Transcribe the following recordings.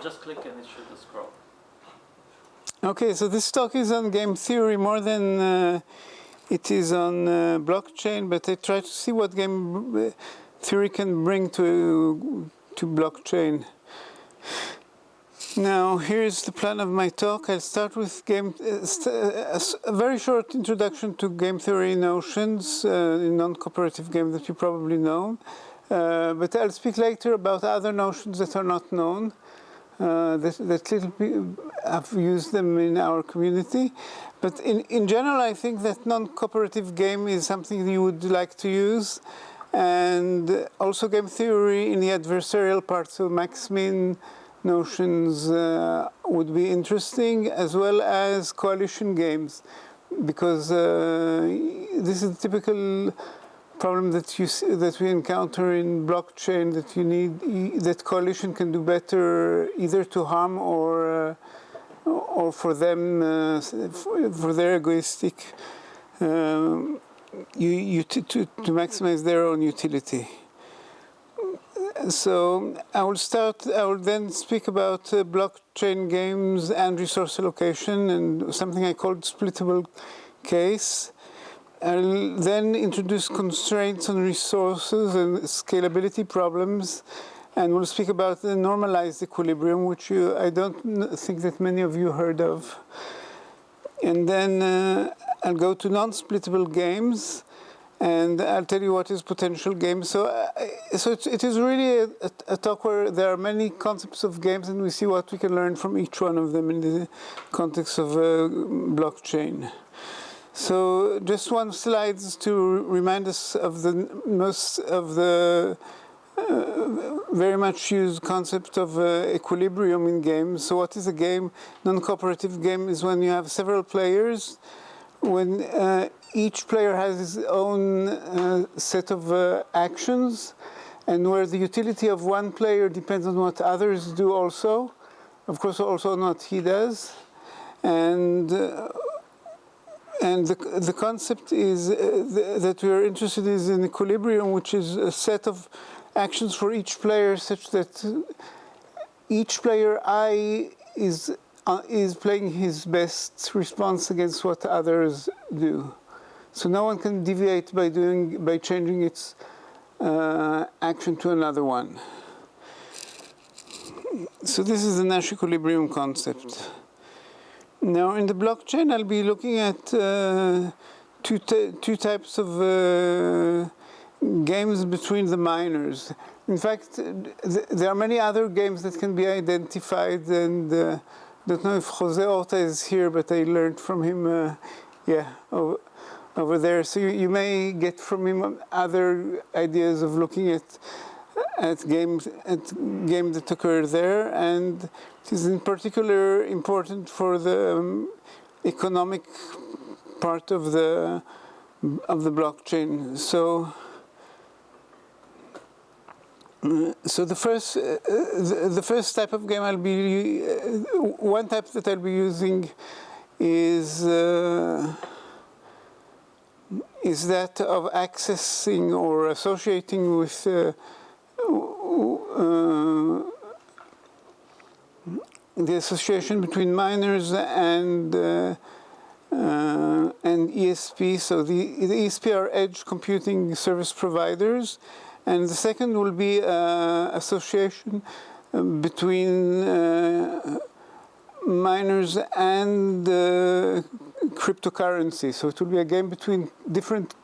just click and it should scroll. Okay, so this talk is on game theory more than it is on blockchain, but I try to see what game theory can bring to blockchain. Now, here's the plan of my talk. I'll start with a very short introduction to game theory notions in non-cooperative games that you probably know. But I'll speak later about other notions that are not known, that little people have used them in our community. But in general, I think that non-cooperative game is something you would like to use. And also game theory in the adversarial part, so max-min notions would be interesting, as well as coalition games, because this is a typical problem that we encounter in blockchain, that you need that coalition can do better either to harm or for them for their egoistic to maximize their own utility. So I will then speak about blockchain games and resource allocation and something I called splittable case. I'll then introduce constraints on resources and scalability problems, and we'll speak about the normalized equilibrium, which I don't think that many of you heard of. And then I'll go to non-splittable games, and I'll tell you what is potential games. So it is really a talk where there are many concepts of games, and we see what we can learn from each one of them in the context of blockchain. So just one slide to remind us of the very much used concept of equilibrium in games. So what is a game? Non-cooperative game is when you have several players, when each player has his own set of actions, and where the utility of one player depends on what others do also, of course also on what he does. And the concept is that we are interested in equilibrium, which is a set of actions for each player such that each player I is playing his best response against what others do. So no one can deviate by changing its action to another one. So this is the Nash equilibrium concept. Now in the blockchain, I'll be looking at two types of games between the miners. In fact, there are many other games that can be identified, and don't know if Jose Horta is here, but I learned from him, over there. So you may get from him other ideas of looking at games that occur there, and it is in particular important for the economic part of the blockchain. So the first type of game one type that I'll be using is that of accessing or associating with the association between miners and ESP. So the ESP are edge computing service providers, and the second will be association between miners and cryptocurrency. So it will be a game between different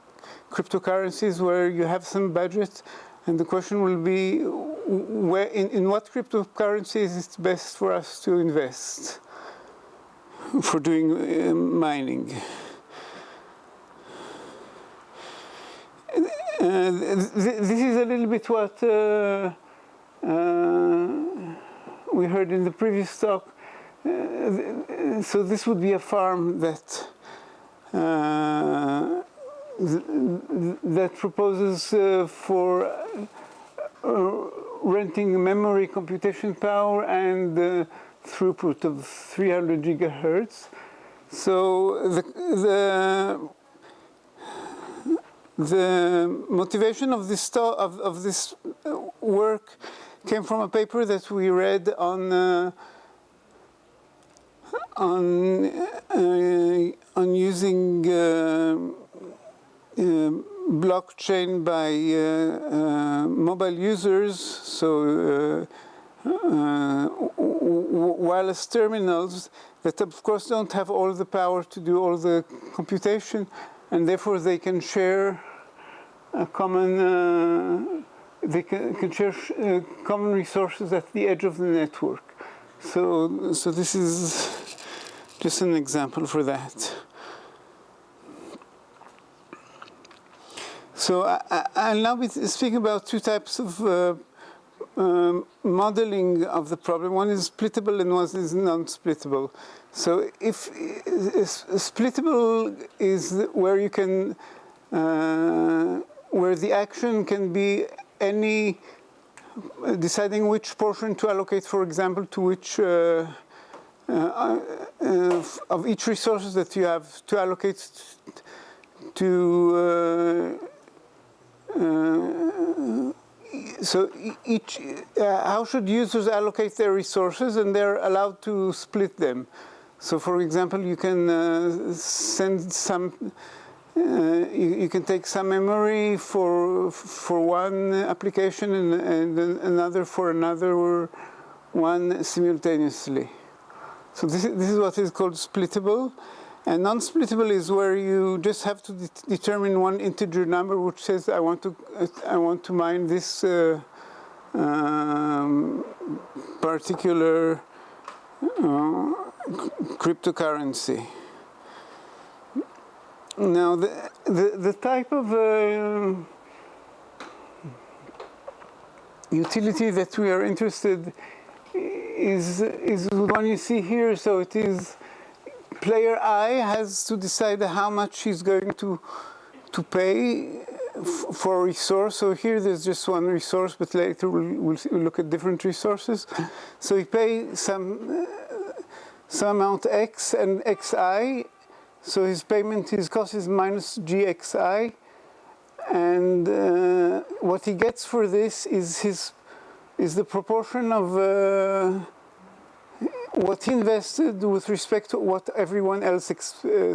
cryptocurrencies where you have some budget, and the question will be in what cryptocurrency is it best for us to invest for doing mining. This is a little bit what we heard in the previous talk. So this would be a farm that proposes for renting memory computation power and throughput of 300 gigahertz. So the motivation of this work came from a paper that we read on using blockchain by mobile users, so wireless terminals that of course don't have all the power to do all the computation, and therefore they can share a common common resources at the edge of the network. So this is just an example for that. So I'll now be speaking about two types of modeling of the problem. One is splittable and one is non-splittable. So if splittable is where you can, where the action can be any, deciding which portion to allocate, for example, to which of each resources that you have to allocate to. So each, how should users allocate their resources, and they're allowed to split them. So, for example, you can send some. You can take some memory for one application and another for another one simultaneously. So this is what is called splittable. And non-splittable is where you just have to determine one integer number which says I want to mine this particular cryptocurrency. Now the type of utility that we are interested is the one you see here. So it is. Player I has to decide how much he's going to pay for a resource. So here there's just one resource, but later we'll look at different resources. So he pays some amount X and XI. So his cost is minus GXI. And what he gets for this is the proportion of what he invested with respect to what everyone else.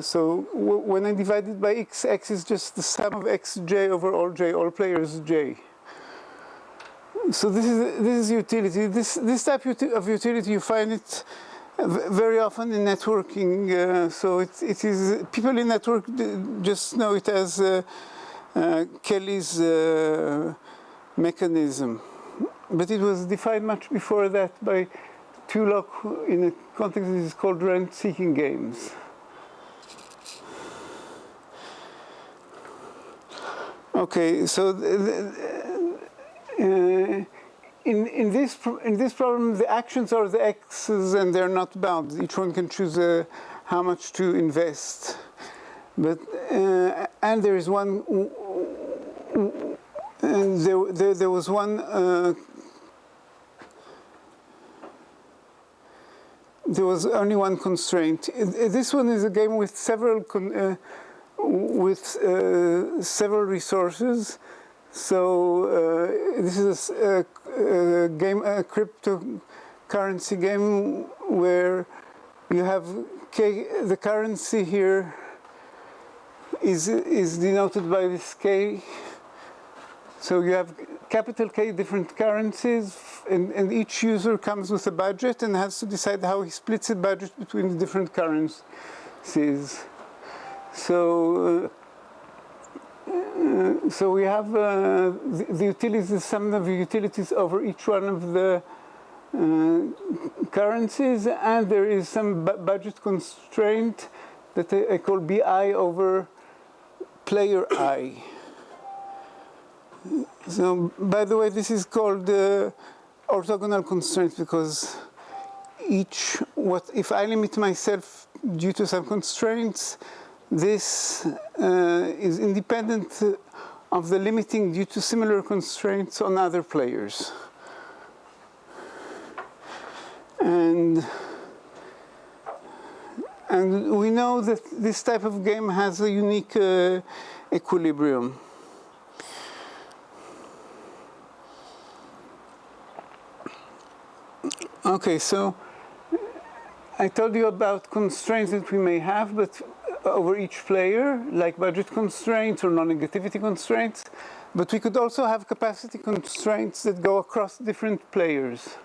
So when I divide it by X, X is just the sum of XJ over all J, all players J. So this is utility. This type of utility, you find it very often in networking. So it is, people in network just know it as Kelly's mechanism. But it was defined much before that by Tulloch in a context that is called rent-seeking games. Okay, so in this problem, the actions are the X's and they're not bound. Each one can choose how much to invest. But and there is one. There was one. There was only one constraint. This one is a game with several resources. So this is a cryptocurrency game where you have K. The currency here is denoted by this K. So you have capital K different currencies, and each user comes with a budget and has to decide how he splits the budget between the different currencies. So we have the utilities, the sum of the utilities over each one of the currencies, and there is some budget constraint that I call BI over player I. So, by the way, this is called orthogonal constraint because if I limit myself due to some constraints, this is independent of the limiting due to similar constraints on other players. And we know that this type of game has a unique equilibrium. Okay, so I told you about constraints that we may have, but over each player, like budget constraints or non-negativity constraints. But we could also have capacity constraints that go across different players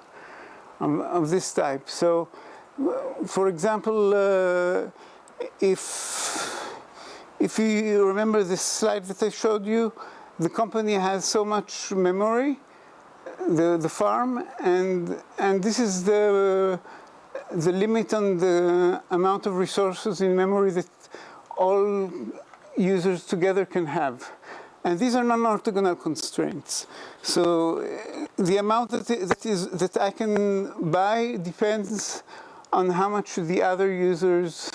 of this type. So, for example, if you remember this slide that I showed you, the company has so much memory, the farm, and this is the limit on the amount of resources in memory that all users together can have. And these are non-orthogonal constraints. So the amount that I can buy depends on how much the other users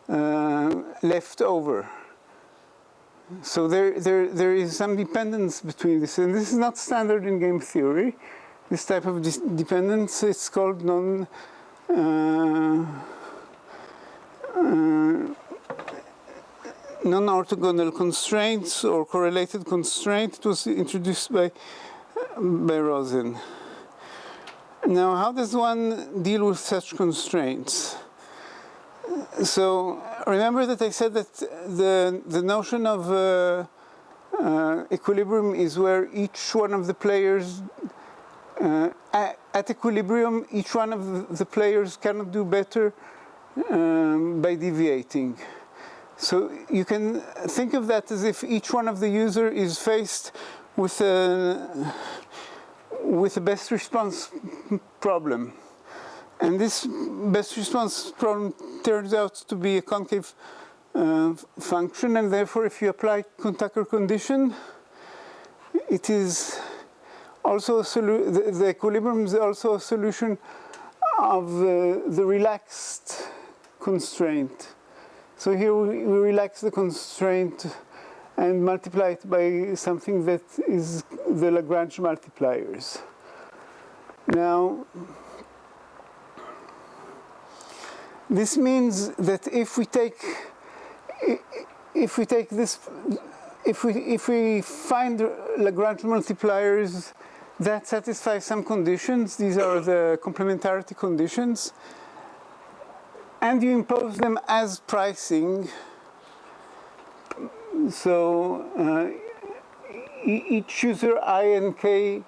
left over. So there is some dependence between this. And this is not standard in game theory. This type of dependence is called non-orthogonal constraints or correlated constraint. It was introduced by Rosen. Now, how does one deal with such constraints? So remember that I said that the notion of equilibrium is where each one of the players, at equilibrium, each one of the players cannot do better by deviating. So you can think of that as if each one of the user is faced with a best response problem. And this best response problem turns out to be a concave function, and therefore if you apply Tucker condition, it is also the equilibrium is also a solution of the relaxed constraint. So here we relax the constraint and multiply it by something that is the Lagrange multipliers. Now, this means that if we find Lagrange multipliers that satisfy some conditions, these are the complementarity conditions, and you impose them as pricing. So each user I and k,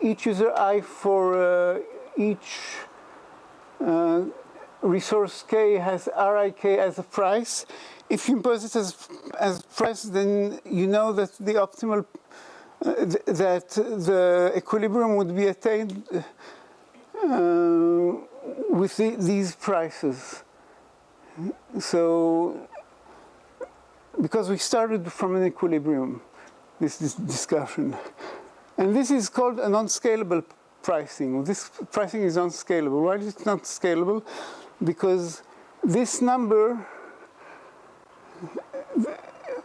each user I for each resource k has Rik as a price. If you impose it as price, then you know that the optimal that the equilibrium would be attained with these prices. So, because we started from an equilibrium, this discussion. And this is called a non-scalable pricing. This pricing is unscalable. Why is it not scalable? Because this number,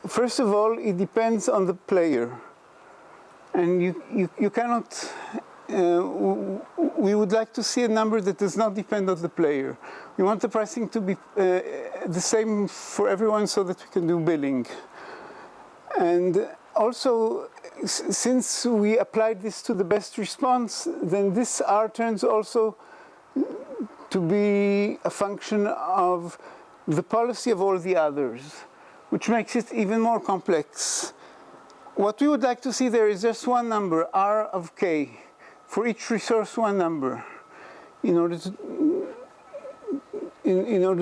first of all, it depends on the player. And you cannot, we would like to see a number that does not depend on the player. We want the pricing to be the same for everyone so that we can do billing. And also, since we applied this to the best response, then this R turns also to be a function of the policy of all the others, which makes it even more complex. What we would like to see there is just one number, R of k, for each resource one number, in order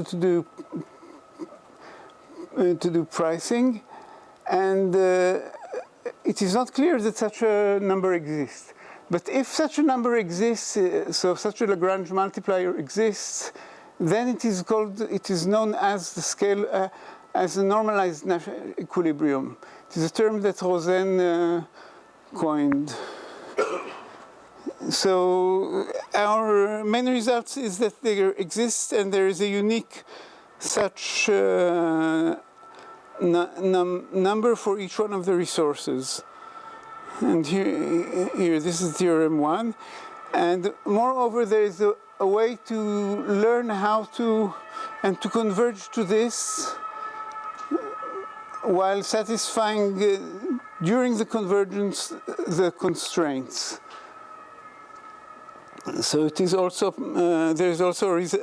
to do pricing, and it is not clear that such a number exists. But if such a number exists, so such a Lagrange multiplier exists, then it is known as the scale, as a normalized equilibrium. It is a term that Rosen coined. So our main result is that there exists and there is a unique such number for each one of the resources. And here, this is theorem 1. And moreover, there is a way to learn how to, and to converge to this while satisfying, during the convergence, the constraints. So it is also, there is also a reason,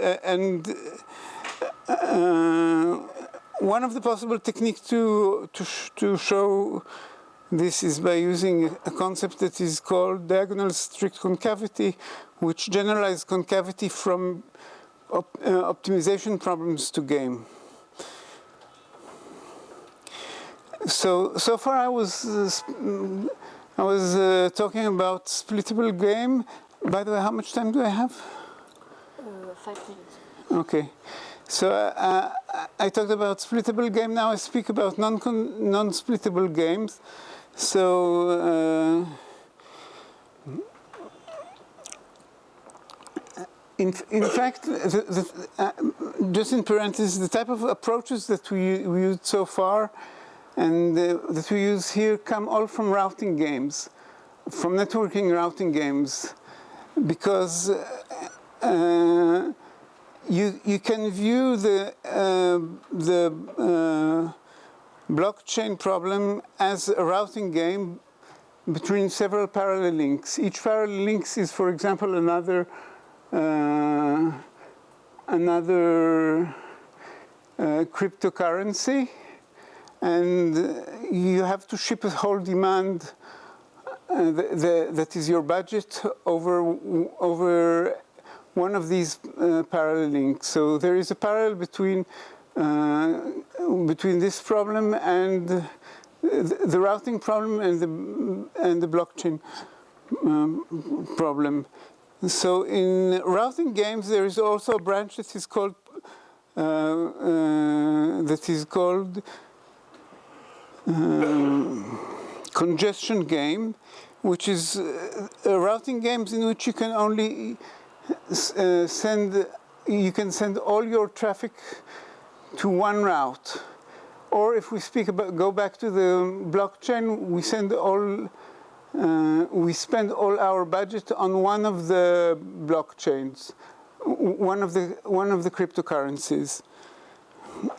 one of the possible techniques to show this is by using a concept that is called diagonal strict concavity, which generalizes concavity from optimization problems to game. So far I was talking about splittable game. By the way, how much time do I have? 5 minutes. Okay. So I talked about splittable game. Now I speak about non-splittable games. So in fact, just in parentheses, the type of approaches that we used so far and that we use here come all from routing games, from networking routing games, because you can view the blockchain problem as a routing game between several parallel links. Each parallel link is, for example, another cryptocurrency, and you have to ship a whole demand that is your budget over one of these parallel links. So there is a parallel between this problem and the routing problem and the blockchain problem. So in routing games, there is also a branch that is called congestion game, which is routing games in which you can only send all your traffic to one route. Or if we go back to the blockchain, we spend all our budget on one of the blockchains, one of the cryptocurrencies.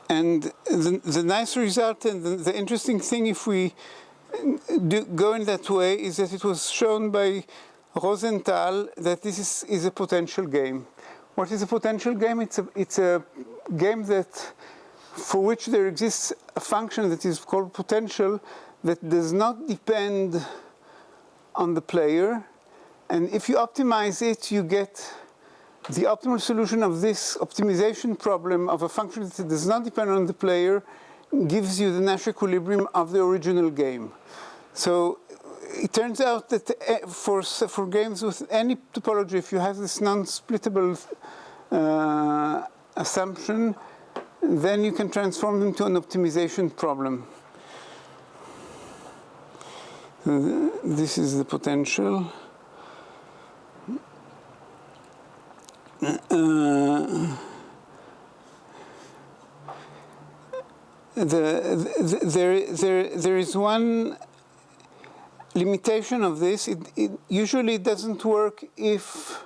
And the nice result and the interesting thing, if we go in that way, is that it was shown by Rosenthal that this is a potential game. What is a potential game? It's a game for which there exists a function that is called potential that does not depend on the player, and if you optimize it, you get the optimal solution of this optimization problem of a function that does not depend on the player, gives you the Nash equilibrium of the original game. So it turns out that for games with any topology, if you have this non-splittable assumption, then you can transform them to an optimization problem. This is the potential. There is one limitation of this. It usually doesn't work if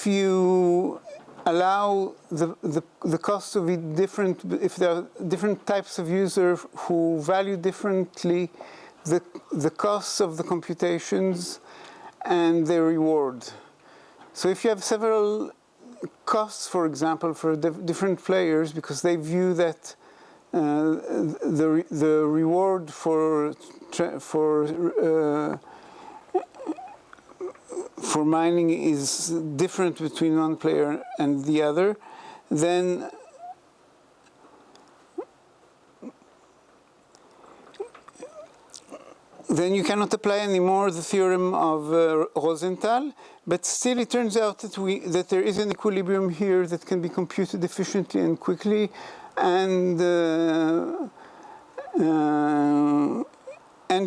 you allow the cost to be different, if there are different types of users who value differently the costs of the computations and their reward. So if you have several costs, for example, for different players, because they view that the reward for mining is different between one player and the other, then you cannot apply anymore the theorem of Rosenthal, but still it turns out that there is an equilibrium here that can be computed efficiently and quickly, and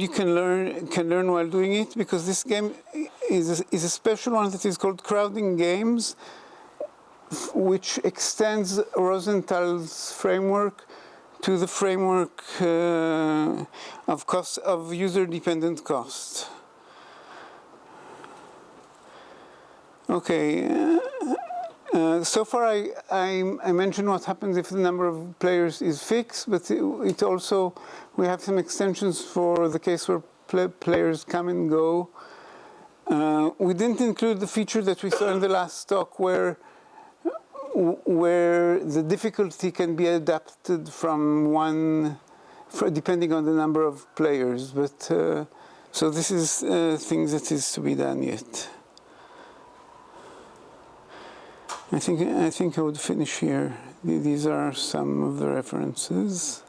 you can learn while doing it, because this game is a special one that is called crowding games, which extends Rosenthal's framework to the framework of user-dependent cost. Okay. So far, I mentioned what happens if the number of players is fixed, but it also, we have some extensions for the case where players come and go. We didn't include the feature that we saw in the last talk where the difficulty can be adapted from depending on the number of players. But so this is things that is to be done yet. I think I would finish here. These are some of the references.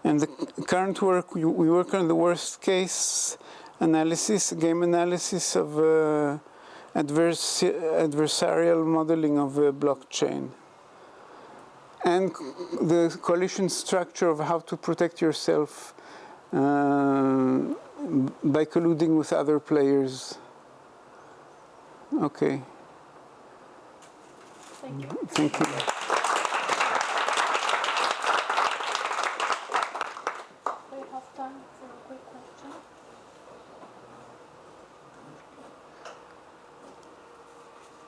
And the current work, we work on the worst case analysis, game analysis of adversarial modeling of a blockchain. And the coalition structure of how to protect yourself by colluding with other players. Okay. Thank you. Thank you. We have time for a quick question.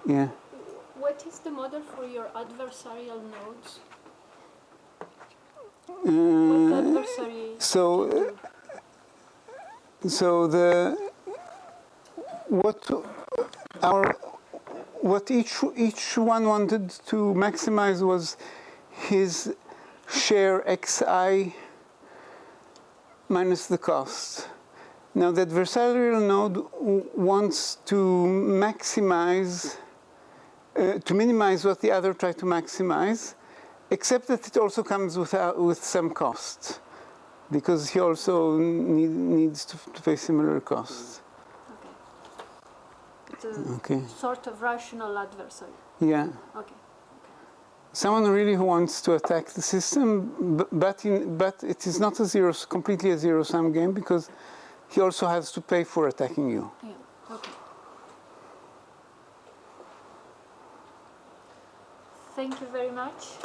Yeah. What is the model for your adversarial nodes? What adversary? What each one wanted to maximize was his share xi minus the cost. Now the adversarial node wants to maximize, to minimize what the other tried to maximize, except that it also comes with some cost, because he also needs to pay similar costs. Okay. It's a sort of rational adversary. Yeah. Okay. Someone really who wants to attack the system, but it is not completely a zero-sum game, because he also has to pay for attacking you. Yeah. Okay. Thank you very much.